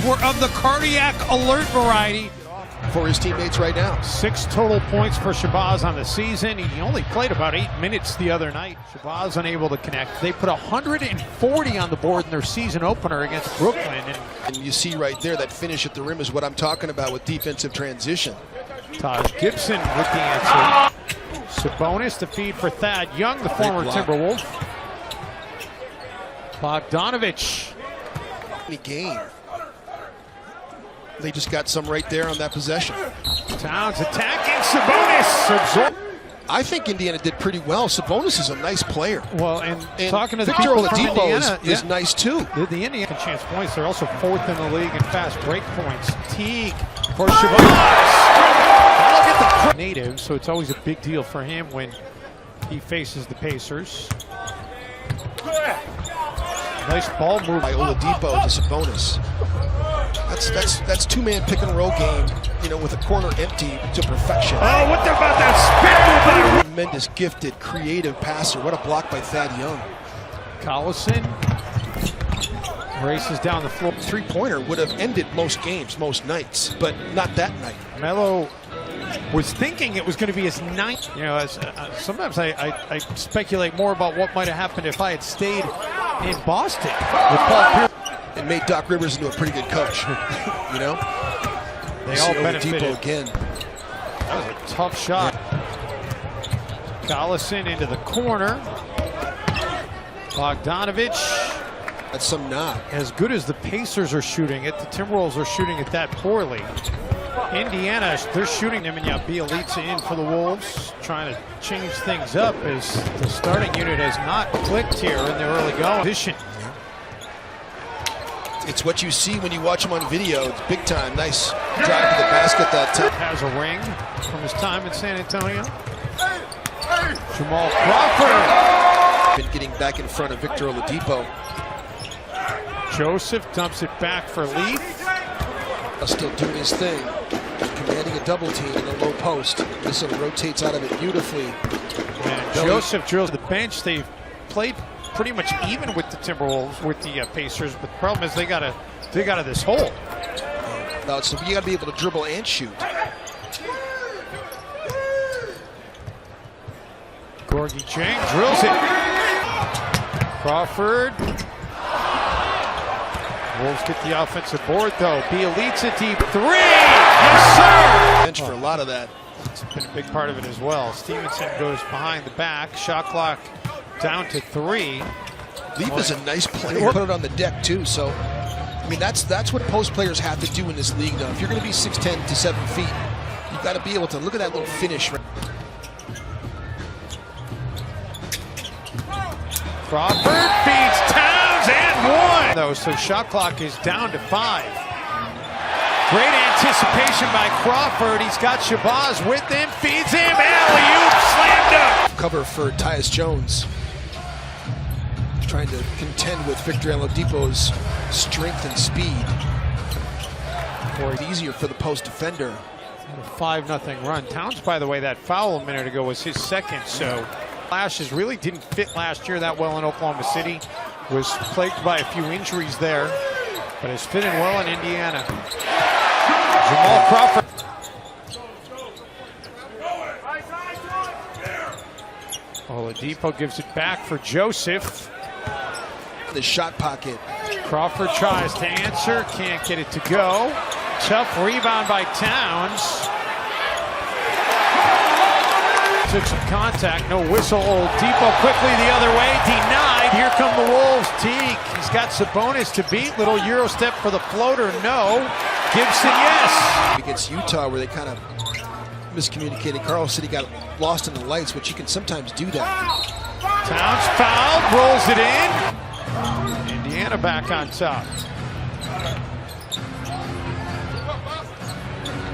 were of the cardiac alert variety. For his teammates right now. 6 total points for Shabazz on the season. He only played about 8 minutes the other night. Shabazz unable to connect. They put 140 on the board in their season opener against Brooklyn. And you see right there, that finish at the rim is what I'm talking about with defensive transition. Taj Gibson with the answer. Sabonis to feed for Thad Young, the former Timberwolf. Bogdanovich. Game. They just got some right there on that possession. Towns attacking Sabonis. I think Indiana did pretty well. Sabonis is a nice player. Well, and talking to the Victor people from Oladipo Indiana, is nice too. The Indiana chance points. They're also 4th in the league in fast break points. Teague for Shabazz. Look at the native, so it's always a big deal for him when he faces the Pacers. Nice ball move by Oladipo to Sabonis. That's two-man pick and roll game, you know, with a corner empty to perfection. Oh, what about that spin? Tremendous, gifted, creative passer. What a block by Thad Young. Collison races down the floor. Three-pointer would have ended most games, most nights, but not that night. Melo was thinking it was going to be his 9th. You know, sometimes I speculate more about what might have happened if I had stayed in Boston with Paul Pierce. It made Doc Rivers into a pretty good coach, you know? They all benefited. Oladipo again. That was a tough shot. Collison into the corner. Bogdanovich. That's some knot. As good as the Pacers are shooting it, the Timberwolves are shooting it that poorly. Indiana, they're shooting them, and Bielitsa in for the Wolves, trying to change things up as the starting unit has not clicked here in the early going. It's what you see when you watch him on video. It's big time. Nice drive to the basket that time. Has a ring from his time in San Antonio. Jamal Crawford. Been getting back in front of Victor Oladipo. Joseph dumps it back for Leaf. Still doing his thing. Commanding a double team in the low post. This one rotates out of it beautifully. And Joseph drills the bench. They've played pretty much even with the Timberwolves, with the Pacers, but the problem is they got to this hole. No, so you got to be able to dribble and shoot. Gorgie Chang drills it. Crawford. Wolves get the offensive board though. Bielitsa deep 3. Yes, sir. Bench for a lot of that. It's been a big part of it as well. Stevenson goes behind the back. Shot clock down to 3. Leaf is a nice player. Put it on the deck too. So, I mean, that's what post players have to do in this league now. If you're going to be 6'10" to 7 feet, you've got to be able to look at that little finish. Crawford feeds Towns and 1. Though, so shot clock is down to 5. Great anticipation by Crawford. He's got Shabazz with him, feeds him, alley-oop, slammed up. Cover for Tyus Jones. Trying to contend with Victor Oladipo's strength and speed. Or easier for the post defender. A 5-0 run. Towns, by the way, that foul a minute ago was his second, so Flashes really didn't fit last year that well in Oklahoma City. Was plagued by a few injuries there, but has fit in well in Indiana. Jamal Crawford. Oladipo gives it back for Joseph. The shot pocket. Crawford tries to answer, can't get it to go. Tough rebound by Towns. Took some contact, no whistle. Oladipo quickly the other way, denied. Here come the Wolves. Teague, he's got Sabonis to beat. Little Euro step for the floater, no. Gibson, yes. Against Utah, where they kind of miscommunicated. Carl City got lost in the lights, which you can sometimes do that. Towns fouled, rolls it in. Indiana back on top.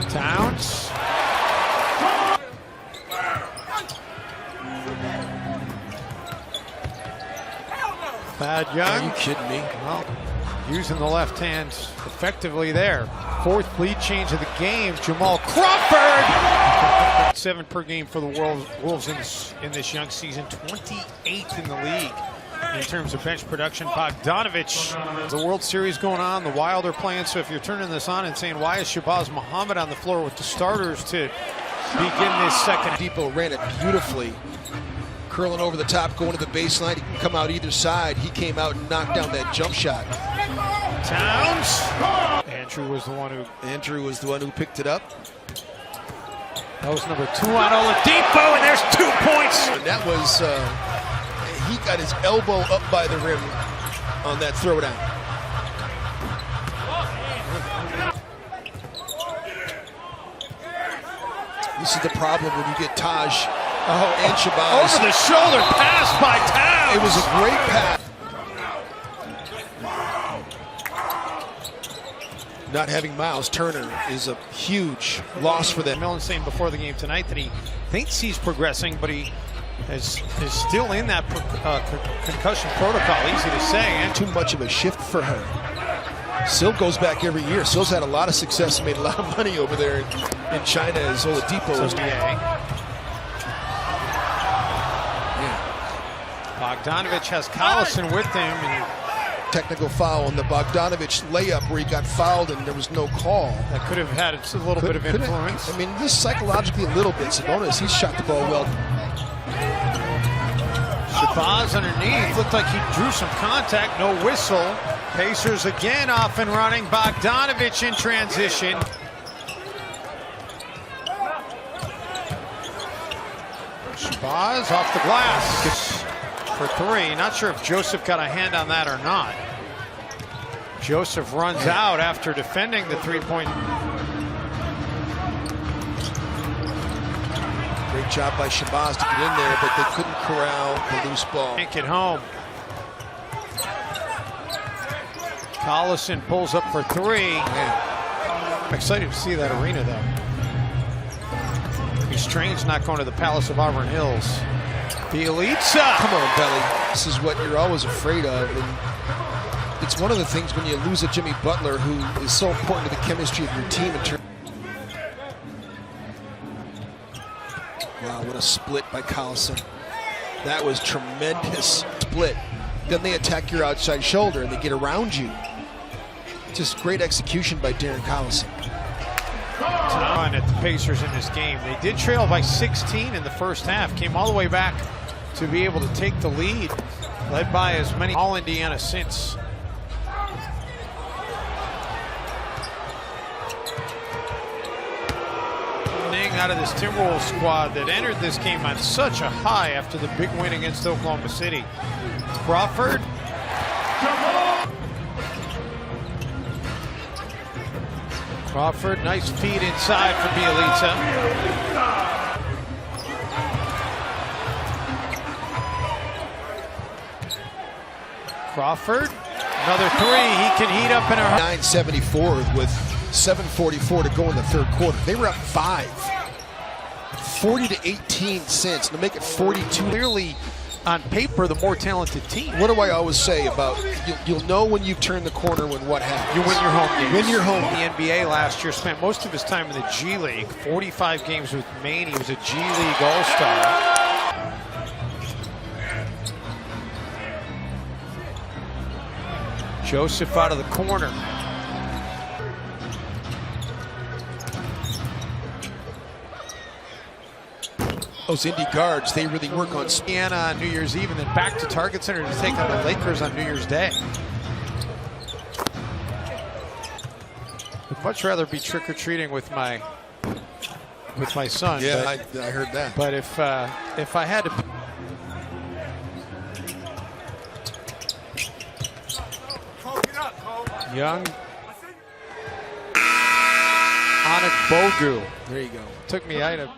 Towns. Thad Young. Are you kidding me? Well, using the left hand effectively there. 4th lead change of the game. Jamal Crawford. 7 per game for the Wolves in this young season. 28th in the league. in terms of bench production. Bogdanovich, the World Series going on, the Wild are playing, so if you're turning this on and saying, why is Shabazz Muhammad on the floor with the starters to begin this second? Depot ran it beautifully. Curling over the top, going to the baseline. He can come out either side. He came out and knocked down that jump shot. Towns. Andrew was the one who picked it up. That was number 2 on Oladipo, and there's 2 points. And that was, he got his elbow up by the rim on that throwdown. This is the problem when you get Taj and Shabazz. Over the shoulder pass by Towns. It was a great pass. Not having Miles Turner is a huge loss for them. Millen saying before the game tonight that he thinks he's progressing, but he is still in that concussion protocol. Easy to say. And too much of a shift for her. Sil goes back every year. Sil's had a lot of success and made a lot of money over there in China as Oladipo was doing. Bogdanovich has Collison with him. And technical foul on the Bogdanovich layup where he got fouled and there was no call. That could have had a little bit of influence. I mean, this psychologically a little bit. Sabonis, he's shot the ball well. Shabazz underneath. Looked like he drew some contact. No whistle. Pacers again off and running. Bogdanovich in transition. Shabazz off the glass for 3. Not sure if Joseph got a hand on that or not. Joseph runs out after defending the 3-point. Great job by Shabazz to get in there, but they couldn't corral the loose ball. Can't get home. Collison pulls up for 3. I'm excited to see that arena, though. It's strange not going to the Palace of Auburn Hills. Bielitsa. Come on, Belly. This is what you're always afraid of. And it's one of the things when you lose a Jimmy Butler, who is so important to the chemistry of your team. Wow, what a split by Collison. That was tremendous split. Then they attack your outside shoulder and they get around you. Just great execution by Darren Collison. At the Pacers in this game. They did trail by 16 in the first half. Came all the way back to be able to take the lead. Led by as many all Indiana since. Out of this Timberwolves squad that entered this game on such a high after the big win against Oklahoma City. Crawford. Crawford, nice feed inside for Bielitsa. Crawford, another 3. He can heat up in a 974 with 7:44 to go in the third quarter. They were up 5. 40 to 18 since to make it 42. Clearly, on paper, the more talented team. What do I always say about you'll know when you've turned the corner when what happens? You win your home games. Win your home. The NBA last year spent most of his time in the G League. 45 games with Maine. He was a G League All-Star. Joseph out of the corner. Those indie guards, they really work on Indiana on New Year's Eve and then back to Target Center to take on the Lakers on New Year's Day. I'd much rather be trick-or-treating with my son. Yeah, but, I heard that. But if I had to, Young, Anik Bogu. There you go. Took me. I had a